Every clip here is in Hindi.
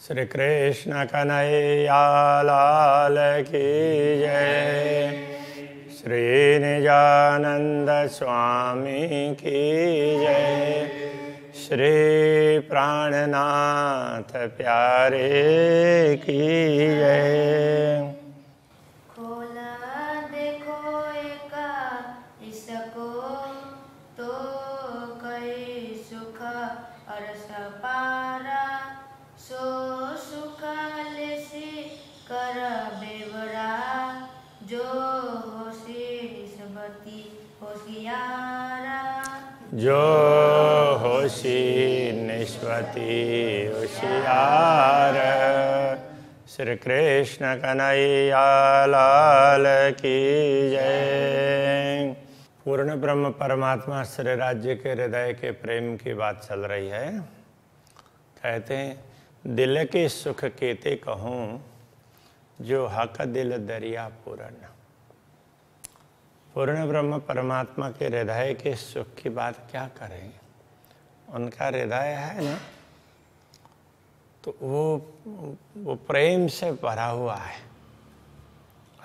श्री कृष्ण कन्हैया लाल की जय। श्री निजानंद स्वामी की जय। श्री प्राणनाथ प्यारे की जय। खोला देखो एका इसको तो कई सुख अरस पारा सो सुख लेसी कर बेवरा जो होशी निस्बती होशियारा जो होशी निस्बती होशियार। श्री कृष्ण कन्हैया लाल की जय। पूर्ण ब्रह्म परमात्मा श्री राज्य के हृदय के प्रेम की बात चल रही है। कहते हैं दिल के सुख केते कहूँ जो हक दिल दरिया पूर्ण। पूर्ण ब्रह्म परमात्मा के हृदय के सुख की बात क्या करें। उनका हृदय है ना, तो वो प्रेम से भरा हुआ है,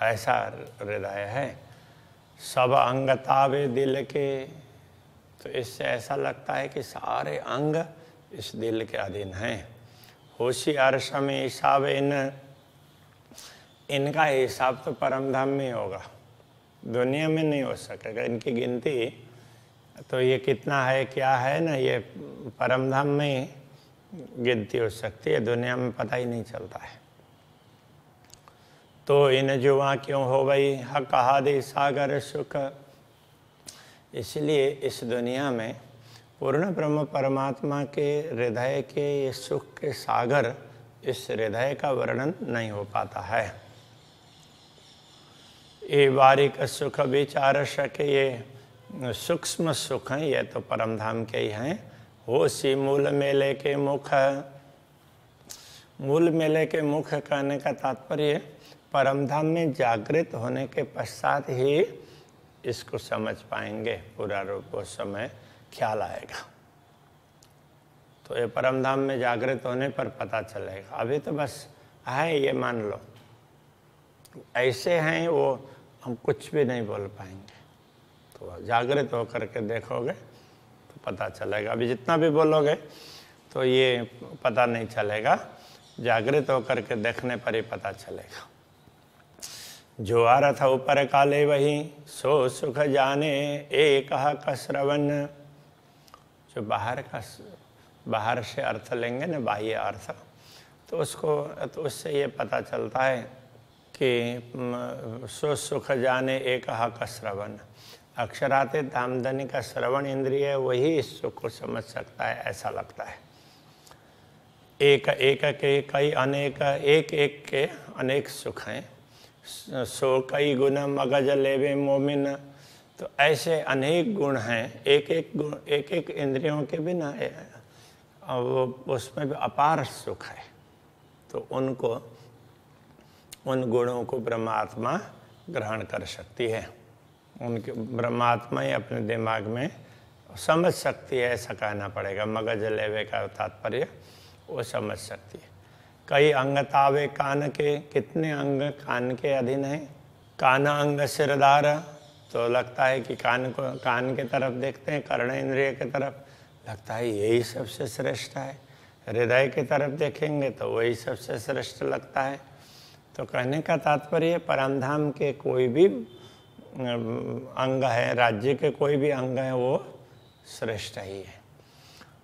ऐसा हृदय है। सब अंग तावे दिल के, तो इससे ऐसा लगता है कि सारे अंग इस दिल के अधीन हैं। होशियार समय हिसाब इनका हिसाब तो परम धाम में होगा, दुनिया में नहीं हो सकेगा। इनकी गिनती तो ये कितना है क्या है ना, ये परम धाम में गिनती हो सकती है, दुनिया में पता ही नहीं चलता है। तो इन जुआ क्यों हो गई हक हादि सागर सुख। इसलिए इस दुनिया में पूर्ण ब्रह्म परमात्मा के हृदय के ये सुख के सागर, इस हृदय का वर्णन नहीं हो पाता है। ये बारीक सुख विचार सके, ये सूक्ष्म सुख हैं, ये तो परम धाम के ही हैं। होशी मूल मेले के मुख। मूल मेले के मुख कहने का तात्पर्य परम धाम में जागृत होने के पश्चात ही इसको समझ पाएंगे, पूरा रूप उस समय ख्याल आएगा। तो ये परम धाम में जागृत होने पर पता चलेगा। अभी तो बस है, ये मान लो ऐसे हैं, वो हम कुछ भी नहीं बोल पाएंगे। तो जागृत होकर के देखोगे तो पता चलेगा। अभी जितना भी बोलोगे तो ये पता नहीं चलेगा, जागृत होकर के देखने पर ही पता चलेगा। जो अर्थ ऊपर काले वही सो सुख जाने एक का श्रवण। जो बाहर से अर्थ लेंगे ना, बाह्य अर्थ, तो उससे ये पता चलता है कि सो सुख जाने एक का श्रवण। अक्षराते धामधनी का श्रवण इंद्रिय वही इस सुख को समझ सकता है, ऐसा लगता है। एक एक के कई अनेक, एक एक के अनेक सुख हैं। सो कई गुण मगज लेवे मोमिन। तो ऐसे अनेक गुण हैं, एक एक गुण, एक एक इंद्रियों के भी ना, वो उसमें भी अपार सुख है। तो उन गुणों को ब्रह्मात्मा ग्रहण कर सकती है। उनके ब्रह्मात्मा ही अपने दिमाग में समझ सकती है, ऐसा कहना पड़ेगा। मगज लेवे का तात्पर्य वो समझ सकती है। कई अंग तावे कान के, कितने अंग कान के अधीन हैं। कान अंग सिरदार, तो लगता है कि कान के तरफ देखते हैं, कर्ण इंद्रिय के तरफ, लगता है यही सबसे श्रेष्ठ है। हृदय की तरफ देखेंगे तो वही सबसे श्रेष्ठ लगता है। तो कहने का तात्पर्य परम धाम के कोई भी अंग है, राज्य के कोई भी अंग है, वो श्रेष्ठ ही है।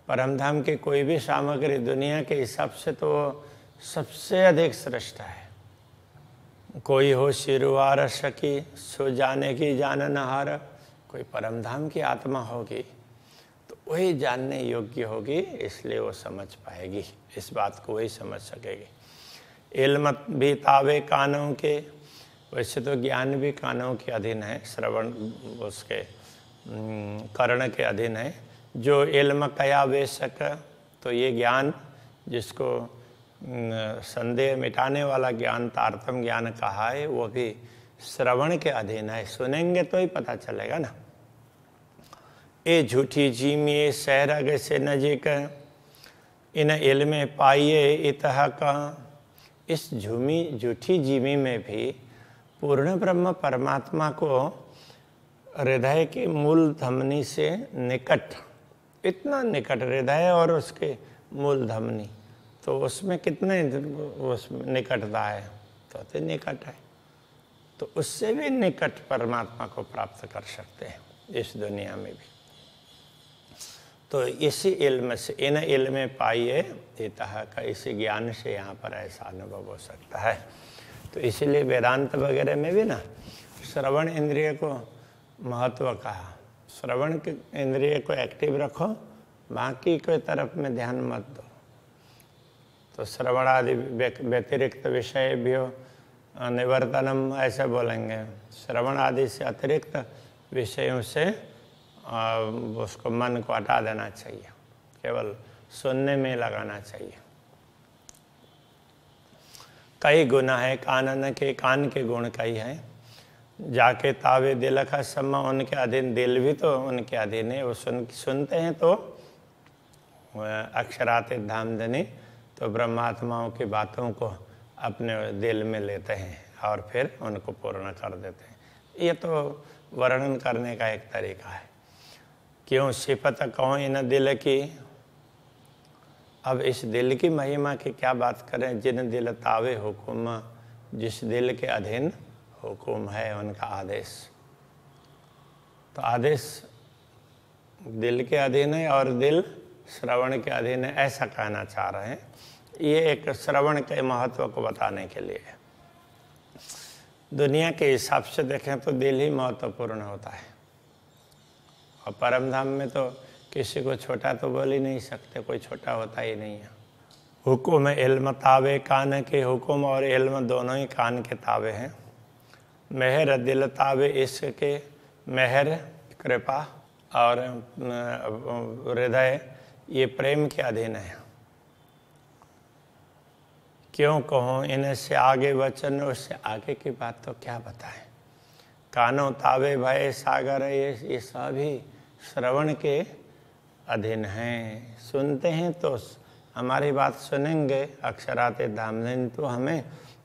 परम धाम की कोई भी सामग्री दुनिया के हिसाब से तो सबसे अधिक श्रेष्ठ है। कोई हो शिरुआर सकी सो जाने की जानन हार। कोई परम धाम की आत्मा होगी तो वही जानने योग्य होगी, इसलिए वो समझ पाएगी, इस बात को वही समझ सकेगी। इल्म भी तावे कानों के, वैसे तो ज्ञान भी कानों के अधीन है, श्रवण उसके कर्ण के अधीन है। जो इल्म कया वेशक, तो ये ज्ञान जिसको संदेह मिटाने वाला ज्ञान तारतम ज्ञान कहा है, वो भी श्रवण के अधीन है। सुनेंगे तो ही पता चलेगा ना। ए झूठी जीमिए सहरग से नजीक, इन इल्म पाइए इतः का, इस झूठी जीवी में भी पूर्ण ब्रह्म परमात्मा को हृदय के मूल धमनी से निकट, इतना निकट हृदय और उसके मूल धमनी, तो उसमें कितने उसमें निकटता है, तो अति निकट है। तो उससे भी निकट परमात्मा को प्राप्त कर सकते हैं इस दुनिया में भी। तो इसी इल्म से, इन इल्म पाइए इतः का, इसी ज्ञान से यहाँ पर ऐसा अनुभव हो सकता है। तो इसीलिए वेदांत वगैरह में भी ना श्रवण इंद्रिय को महत्व कहा। श्रवण के इंद्रिय को एक्टिव रखो, बाकी कोई तरफ में ध्यान मत दो। तो श्रवण आदि व्यतिरिक्त विषय भी हो निवर्तनम ऐसे बोलेंगे। श्रवण आदि से अतिरिक्त विषयों से उसको मन को हटा देना चाहिए, केवल सुनने में लगाना चाहिए। कई गुना है कानन के, कान के गुण कई हैं। जाके तावे दिल का सम्मा, उनके अधीन, दिल भी तो उनके अधीन है। वो सुनते हैं तो अक्षरात धामधनी, तो ब्रह्मात्माओं की बातों को अपने दिल में लेते हैं और फिर उनको पूर्ण कर देते हैं। ये तो वर्णन करने का एक तरीका है। क्यों सिफत कहो इन दिल की, अब इस दिल की महिमा की क्या बात करें। जिन दिल तावे हुकुम, जिस दिल के अधीन हुकुम है उनका आदेश। तो आदेश दिल के अधीन है और दिल श्रवण के अधीन है, ऐसा कहना चाह रहे हैं। ये एक श्रवण के महत्व को बताने के लिए है। दुनिया के हिसाब से देखें तो दिल ही महत्वपूर्ण होता है, और परम धाम में तो किसी को छोटा तो बोल ही नहीं सकते, कोई छोटा होता ही नहीं है। हुकुम इल्म तावे, कान के हुकुम और इल्म दोनों ही कान के तावे हैं। मेहर दिल तावे, इसके मेहर कृपा और हृदय ये प्रेम के अधीन है। क्यों कहो इनसे आगे वचन, उससे आगे की बात तो क्या बताएं। कानों तावे भय सागर, ये सभी श्रवण के अधीन हैं। सुनते हैं तो हमारी बात सुनेंगे, अक्षराते धामधनी, तो हमें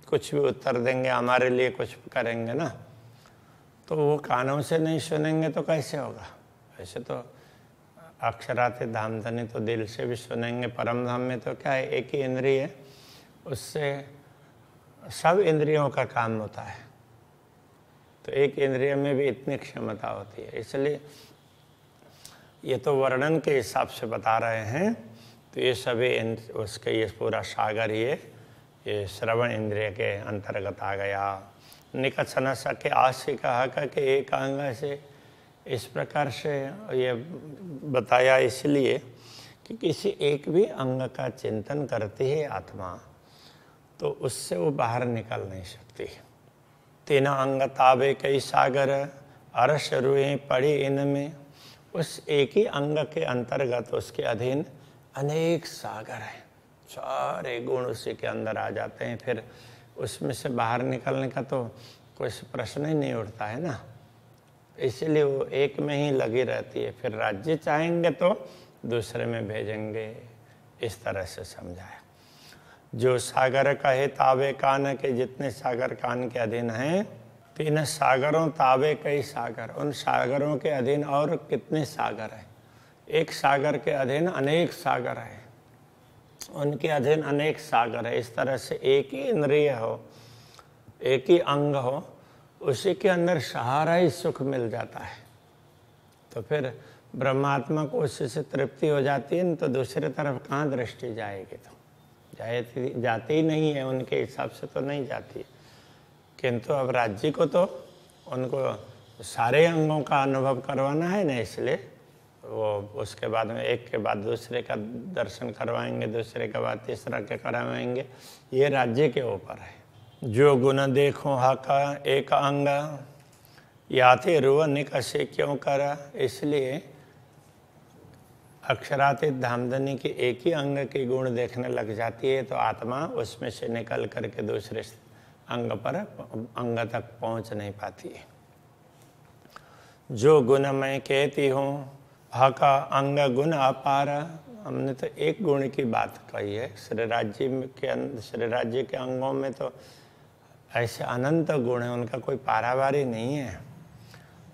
कुछ भी उत्तर देंगे, हमारे लिए कुछ करेंगे ना। तो वो कानों से नहीं सुनेंगे तो कैसे होगा। वैसे तो अक्षराते धामधनी तो दिल से भी सुनेंगे। परम धाम में तो क्या है, एक ही इंद्रिय है, उससे सब इंद्रियों का काम होता है। तो एक इंद्रिय में भी इतनी क्षमता होती है। इसलिए ये तो वर्णन के हिसाब से बता रहे हैं। तो ये सभी उसके, ये पूरा सागर ये श्रवण इंद्रिय के अंतर्गत आ गया। निकट न सके आशिक हक के एक अंग से, इस प्रकार से ये बताया इसलिए कि किसी एक भी अंग का चिंतन करती है आत्मा, तो उससे वो बाहर निकल नहीं सकती। तीन अंग ताबे कई सागर, अरस रुए पड़ी इनमें, उस एक ही अंग के अंतर्गत उसके अधीन अनेक सागर हैं। सारे गुण उसी के अंदर आ जाते हैं। फिर उसमें से बाहर निकलने का तो कोई प्रश्न ही नहीं उठता है ना। इसीलिए वो एक में ही लगी रहती है। फिर राज्य चाहेंगे तो दूसरे में भेजेंगे, इस तरह से समझाया। जो सागर कहे तावे कान के, जितने सागर कान के अधीन हैं। तीन सागरों तावे कई सागर, उन सागरों के अधीन और कितने सागर हैं। एक सागर के अधीन अनेक सागर हैं, उनके अधीन अनेक सागर है। इस तरह से एक ही इंद्रिय हो, एक ही अंग हो, उसी के अंदर सहारा ही सुख मिल जाता है। तो फिर ब्रह्मात्मा को उसी से तृप्ति हो जाती है, तो दूसरी तरफ कहाँ दृष्टि जाएगी। तो जाती ही नहीं है, उनके हिसाब से तो नहीं जाती है। किंतु अब राज्य को तो उनको सारे अंगों का अनुभव करवाना है ना, इसलिए वो उसके बाद में एक के बाद दूसरे का दर्शन करवाएंगे, दूसरे के बाद तीसरा के करवाएंगे। ये राज्य के ऊपर है। जो गुण देखो हाका एक अंग, याथे रुव निकसे क्यों करा। इसलिए अक्षरातीत धामधनी की एक ही अंग के गुण देखने लग जाती है, तो आत्मा उसमें से निकल करके दूसरे अंग पर, अंग तक पहुंच नहीं पाती है। जो गुण मैं कहती हूँ हका अंग गुण अपार, हमने तो एक गुण की बात कही है। श्री राज्य के अंगों में तो ऐसे अनंत गुण है, उनका कोई पारावारी नहीं है।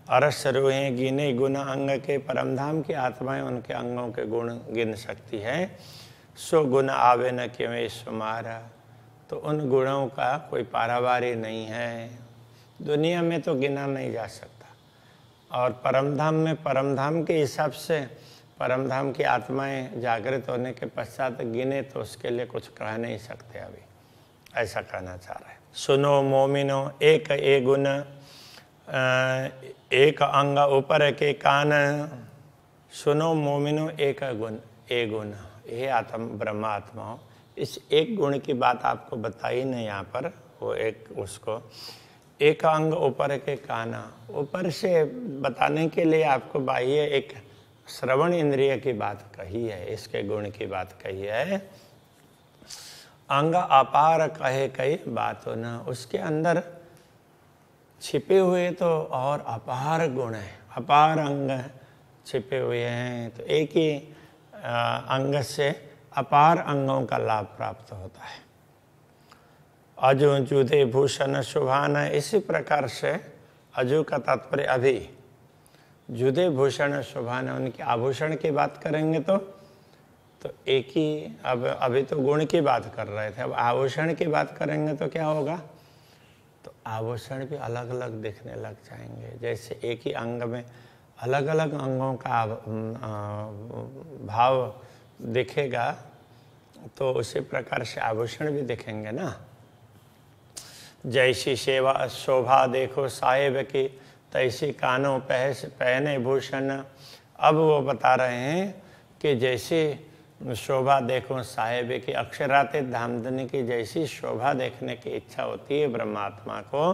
अरस रूहें गिने गुण अंग के, परमधाम की आत्माएं उनके अंगों के गुण गिन सकती है। सो गुण आवे न क्यों सुमारा, तो उन गुणों का कोई पारावारी नहीं है, दुनिया में तो गिना नहीं जा सकता। और परमधाम में परमधाम के हिसाब से परमधाम की आत्माएं जागृत होने के पश्चात गिने तो उसके लिए कुछ कह नहीं सकते अभी, ऐसा कहना चाह रहे हैं। सुनो मोमिनो एक ए गुण, एक अंग ऊपर के कान। सुनो मोमिनो एक गुण ए गुण, हे आत्म ब्रह्मात्मा, इस एक गुण की बात आपको बताई नहीं यहाँ पर, वो एक उसको एक अंग ऊपर के काना, ऊपर से बताने के लिए आपको बाह्य एक श्रवण इंद्रिय की बात कही है, इसके गुण की बात कही है। अंग अपार कहे कई बातों न, उसके अंदर छिपे हुए तो और अपार गुण है, अपार अंग छिपे हुए हैं, तो एक ही अंग से अपार अंगों का लाभ प्राप्त होता है। अजु जुदे भूषण शुभान, इसी प्रकार से अजु का तात्पर्य अभी, जुदे भूषण शुभान, उनके आभूषण की बात करेंगे तो एक ही, अब अभी तो गुण की बात कर रहे थे, अब आभूषण की बात करेंगे तो क्या होगा, तो आभूषण भी अलग अलग दिखने लग जाएंगे। जैसे एक ही अंग में अलग अलग अंगों का भाव दिखेगा, तो उसी प्रकार से आभूषण भी दिखेंगे ना। जैसी सेवा शोभा देखो साहेब की, तैसी कानों पहने भूषण। अब वो बता रहे हैं कि जैसी शोभा देखो साहेब की, अक्षराते धामधनी की जैसी शोभा देखने की इच्छा होती है ब्रह्मात्मा को,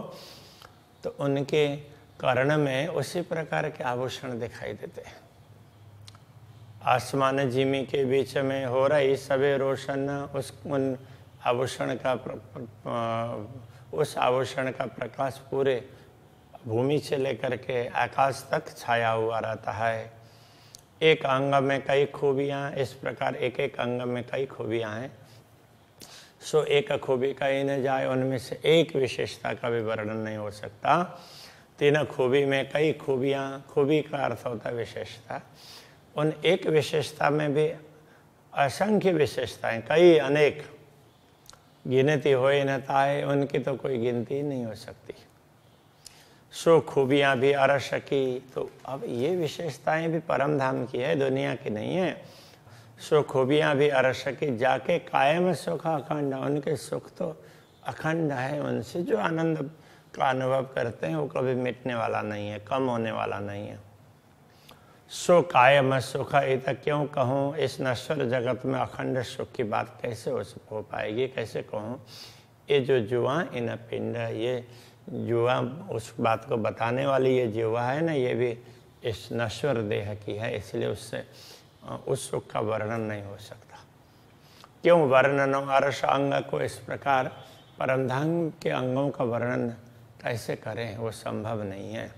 तो उनके कर्ण में उसी प्रकार के आभूषण दिखाई देते हैं। आसमान जिमी के बीच में हो रही सबे रोशन, उन आभूषण का उस आभूषण का प्रकाश पूरे भूमि से लेकर के आकाश तक छाया हुआ रहता है। एक अंग में कई खूबियाँ, इस प्रकार एक एक अंग में कई खूबियाँ हैं। सो एक खूबी कही न जाए, उनमें से एक विशेषता का भी वर्णन नहीं हो सकता। तीन खूबी में कई खूबियाँ, खूबी का अर्थ होता है विशेषता। उन एक विशेषता में भी असंख्य विशेषताएं, कई अनेक, गिनती हो न ताए, उनकी तो कोई गिनती ही नहीं हो सकती। सो खूबियाँ भी अरस की, तो अब ये विशेषताएं भी परम धाम की है, दुनिया की नहीं है। सो खूबियाँ भी अरस की, जाके कायम सुख अखंड, उनके सुख तो अखंड है, उनसे जो आनंद का अनुभव करते हैं वो कभी मिटने वाला नहीं है, कम होने वाला नहीं है। सो कायम सुख, इत क्यों कहूँ, इस नश्वर जगत में अखंड सुख की बात कैसे हो पाएगी, कैसे कहूँ। ये जो जुआ इन पिंड, ये जुआ उस बात को बताने वाली ये जुआ है ना, ये भी इस नश्वर देह की है, इसलिए उससे उस सुख का वर्णन नहीं हो सकता। क्यों वर्णन अरस अंग को, इस प्रकार परमधाम के अंगों का वर्णन कैसे करें, वो संभव नहीं है।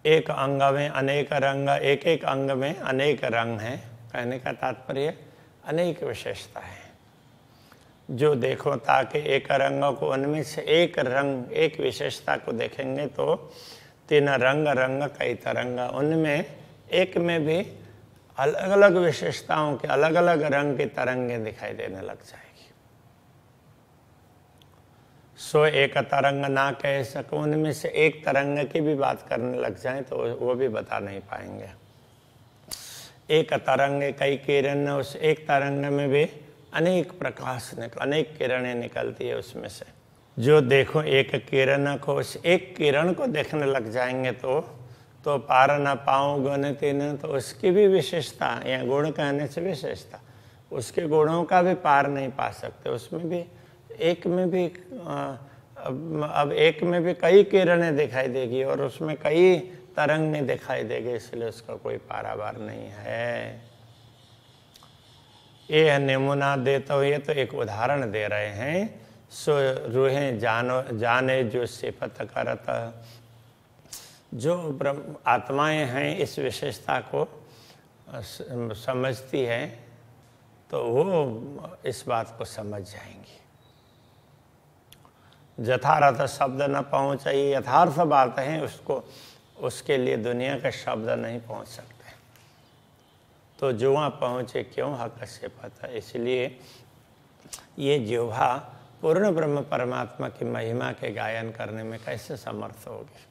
एक अंग में अनेक रंग, एक एक अंग में अनेक रंग हैं, कहने का तात्पर्य अनेक विशेषता है। जो देखो ताकि एक रंग को, उनमें से एक रंग, एक विशेषता को देखेंगे तो तीन रंग रंग कई तरंग, उनमें एक में भी अलग अलग विशेषताओं के अलग अलग रंग की तरंगें दिखाई देने लग जाएगी। सो एक तरंग ना कह सकूं, उनमें से एक तरंग की भी बात करने लग जाएं तो वो भी बता नहीं पाएंगे। एक तरंग कई किरण, उस एक तरंग में भी अनेक प्रकाश अनेक किरणें निकलती है उसमें से। जो देखो एक किरण को, उस एक किरण को देखने लग जाएंगे तो पार न पाऊँ गुण तीन, तो उसकी भी विशेषता, या गुण कहने से विशेषता, उसके गुणों का भी पार नहीं पा सकते। उसमें भी एक में भी अब एक में भी कई किरणें दिखाई देगी और उसमें कई तरंगें दिखाई देगी, इसलिए उसका कोई पारावार नहीं है। ये नमूना देता हूँ, ये तो एक उदाहरण दे रहे हैं। सो रूहें जाने जो सिफत करता, जो ब्रह्म आत्माएं हैं इस विशेषता को समझती है, तो वो इस बात को समझ जाएंगी। यथार्थ शब्द न पहुँचे, यथार्थ बात है, उसके लिए दुनिया के शब्द नहीं पहुँच सकते। तो जो वहाँ पहुँचे क्यों हक से पता। इसलिए ये जिह्वा पूर्ण ब्रह्म परमात्मा की महिमा के गायन करने में कैसे समर्थ होगी,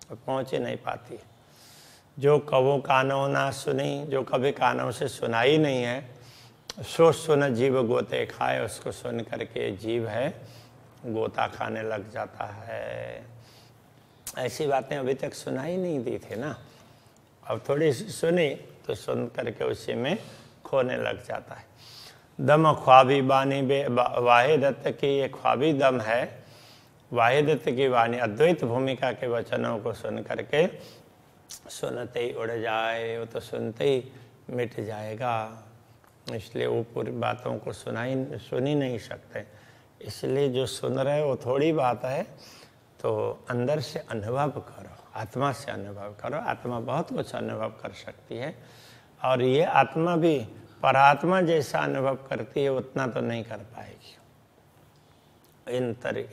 तो पहुँच ही नहीं पाती। जो कबो कानों ना सुनी, जो कभी कानों से सुना ही नहीं है, सो सुन जीव गोते खाए, उसको सुन करके जीव है गोता खाने लग जाता है। ऐसी बातें अभी तक सुनाई नहीं दी थी ना, अब थोड़ी सी सुनी तो सुन करके उसी में खोने लग जाता है। दम ख्वाबी बानी बे वाहे दत्त की ये ख्वाबी दम है, वाहे दत्त की वाणी अद्वैत भूमिका के वचनों को सुन करके सुनते ही उड़ जाए, वो तो सुनते ही मिट जाएगा। इसलिए वो पूरी बातों को सुन ही नहीं सकते। इसलिए जो सुन रहे वो थोड़ी बात है, तो अंदर से अनुभव करो, आत्मा से अनुभव करो। आत्मा बहुत कुछ अनुभव कर सकती है, और ये आत्मा भी परात्मा जैसा अनुभव करती है उतना तो नहीं कर पाएगी।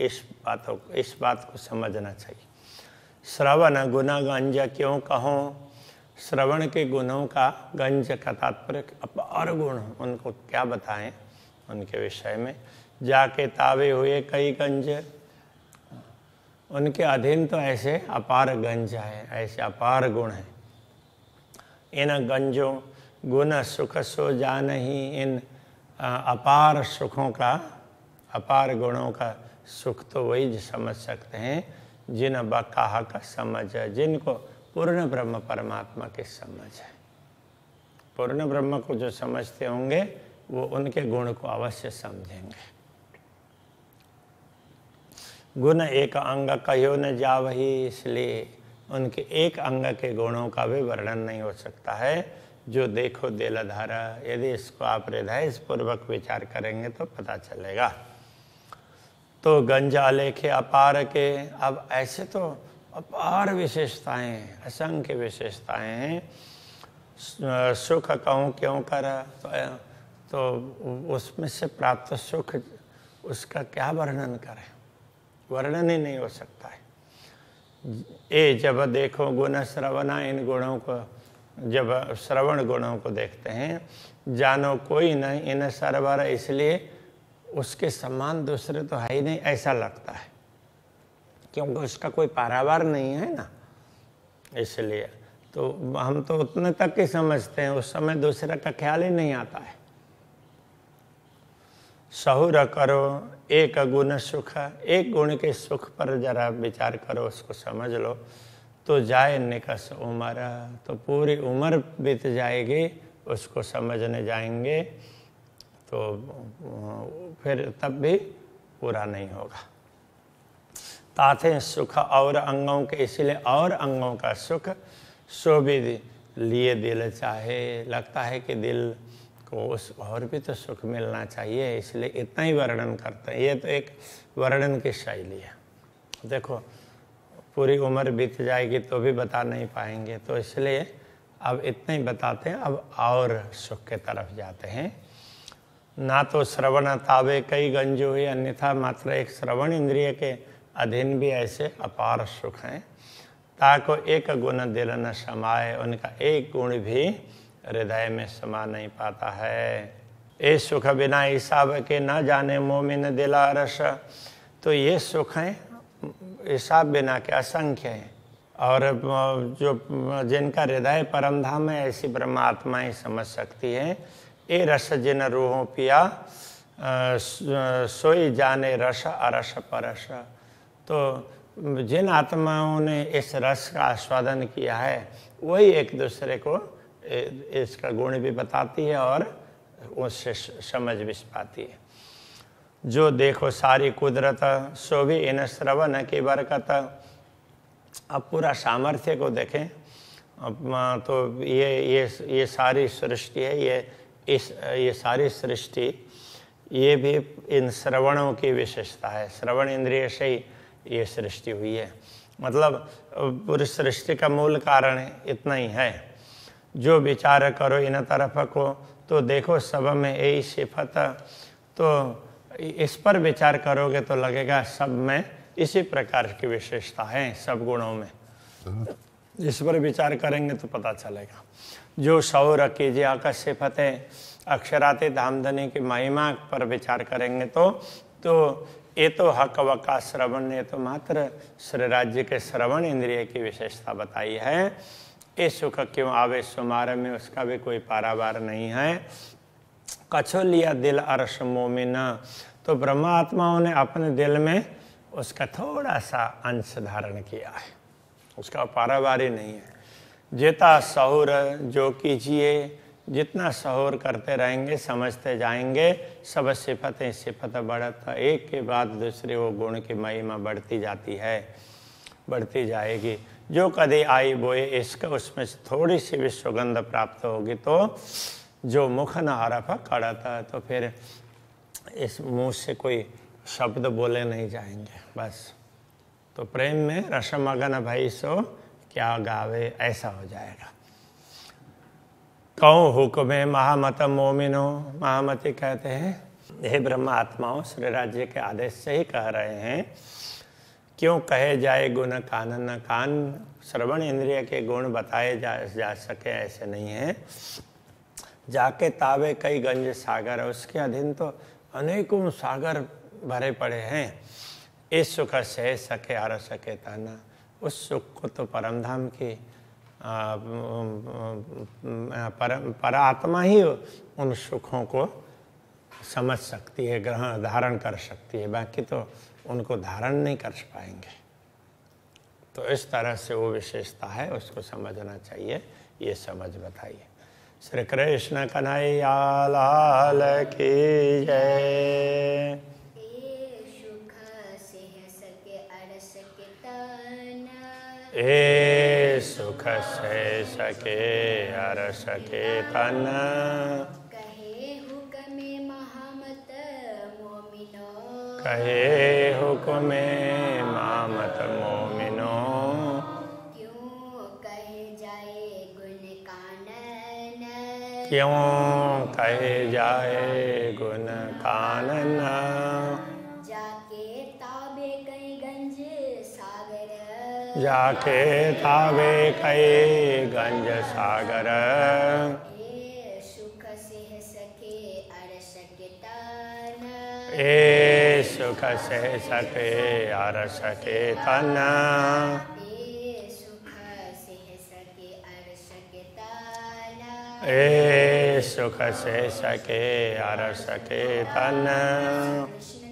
इस बात को समझना चाहिए। श्रवण गुण गंज क्यों कहो, श्रवण के गुणों का गंज का तात्पर्य अपार गुण, उनको क्या बताएं उनके विषय में। जाके तावे हुए कई गंज, उनके अधीन तो ऐसे अपार गंज है, ऐसे अपार गुण हैं। इन गंजों गुण सुख सो जानही, इन अपार सुखों का, अपार गुणों का सुख तो वही समझ सकते हैं जिन बकाहा का समझ है, जिनको पूर्ण ब्रह्म परमात्मा की समझ है। पूर्ण ब्रह्म को जो समझते होंगे वो उनके गुण को अवश्य समझेंगे। गुण एक अंग कहो न जावही, इसलिए उनके एक अंग के गुणों का भी वर्णन नहीं हो सकता है। जो देखो दिलधारा, यदि इसको आप हृदय पूर्वक विचार करेंगे तो पता चलेगा। तो गंज आलेखे अपार के, अब ऐसे तो अपार विशेषताएं, असंख्य विशेषताएं हैं। सुख कहूँ क्यों कर, तो उसमें से प्राप्त सुख, उसका क्या वर्णन करें, वर्णन ही नहीं हो सकता है। ए जब देखो गुण श्रवणा, इन गुणों को जब श्रवण गुणों को देखते हैं, जानो कोई नहीं इन सरवर, इसलिए उसके समान दूसरे तो है ही नहीं ऐसा लगता है, क्योंकि उसका कोई पारावार नहीं है ना। इसलिए तो हम तो उतने तक ही समझते हैं, उस समय दूसरे का ख्याल ही नहीं आता है। सहुर करो एक गुण सुख, एक गुण के सुख पर जरा विचार करो, उसको समझ लो, तो जाए निकस उम्र, तो पूरी उम्र बीत जाएगी उसको समझने जाएंगे, तो फिर तब भी पूरा नहीं होगा। ताथे सुख और अंगों के, इसलिए और अंगों का सुख सो भी लिए दिल चाहे, लगता है कि दिल को उस और भी तो सुख मिलना चाहिए, इसलिए इतना ही वर्णन करते हैं। ये तो एक वर्णन की शैली है। देखो पूरी उम्र बीत जाएगी तो भी बता नहीं पाएंगे, तो इसलिए अब इतना ही बताते हैं, अब और सुख के तरफ जाते हैं। ना तो श्रवण तावे कई गंज हुए, अन्यथा मात्र एक श्रवण इंद्रिय के अधीन भी ऐसे अपार सुख हैं। ताको एक गुण दिल न समाए, उनका एक गुण भी हृदय में समा नहीं पाता है। ए सुख बिना हिसाब के न जाने मोमिन दिला रस, तो ये सुख हैं हिसाब बिना के असंख्य हैं, और जो जिनका हृदय परम धाम है ऐसी ब्रह्मात्मा ही समझ सकती है। ए रस जिन रूहों पिया सोई जाने रस अरस परस, तो जिन आत्माओं ने इस रस का आस्वादन किया है वही एक दूसरे को इसका गुण भी बताती है और उससे समझ भी पाती है। जो देखो सारी कुदरत सो भी इन श्रवण की बरकत, अब पूरा सामर्थ्य को देखें, तो ये सारी सृष्टि है, ये सारी सृष्टि ये भी इन श्रवणों की विशेषता है। श्रवण इंद्रिय से ही ये सृष्टि हुई है, मतलब पूरी सृष्टि का मूल कारण इतना ही है। जो विचार करो इन तरफ को तो देखो सब में यही सिफत। तो इस पर विचार करोगे तो लगेगा सब में इसी प्रकार की विशेषता है, सब गुणों में। इस पर विचार करेंगे तो पता चलेगा। जो सौर कीजिए आकाश सिफत है, अक्षरातीत धामधनी की महिमा पर विचार करेंगे तो ये तो हक वका श्रवण, ये तो मात्र श्री राज्य के श्रवण इंद्रिय की विशेषता बताई है। ये सुख क्यों आवे सुमार में, उसका भी कोई पारावार नहीं है। कछो लिया दिल अरस मोमिन, तो ब्रह्मात्माओं ने अपने दिल में उसका थोड़ा सा अंश धारण किया है, उसका पारावार ही नहीं है। जेता सहूर जो कीजिए, जितना सहूर करते रहेंगे समझते जाएंगे, सब सिफतें सिफत बढ़ता एक के बाद दूसरे वो गुण की महिमा बढ़ती जाती है, बढ़ती जाएगी। जो कभी आई बोए इसका, उसमें से थोड़ी सी भी सुगंध प्राप्त होगी तो जो मुख न हरफ कड़ता, तो फिर इस मुंह से कोई शब्द बोले नहीं जाएंगे बस। तो प्रेम में रसमगन भई सो क्या गावे, ऐसा हो जाएगा। कौं हुक्म महामत मोमिनो, महामति कहते हैं हे ब्रह्म आत्माओं, श्री राज्य के आदेश से ही कह रहे हैं। क्यों कहे जाए गुण कानन, कान श्रवण इंद्रिय के गुण बताए जा सके ऐसे नहीं है। जाके तावे कई गंज सागर, उसके अधीन तो अनेकों सागर भरे पड़े हैं। इस सुख सह सके हर सके तना, उस सुख को तो परमधाम की परात्मा ही उन सुखों को समझ सकती है, ग्रहण धारण कर सकती है, बाकी तो उनको धारण नहीं कर पाएंगे। तो इस तरह से वो विशेषता है, उसको समझना चाहिए। ये समझ बताइए। श्री कृष्ण कन्हैया लाल की जय। ए सुख से सके हर सके तन, कहे हुक्मे महामत मोमिनो, कहे हुक्मे महामत मोमिनो। क्यों कहे जाए गुण कानन, क्यों कहे जाए गुण कानन, जाके ताबे कई गंज सागर, जाके तावे कई गंज सागर। ए सुख से सके अर सके तन, ए सुख से सके हर सके तन, ए सुख से सके अर सके तन, ए सुख से सके हर सके तन। कृष्ण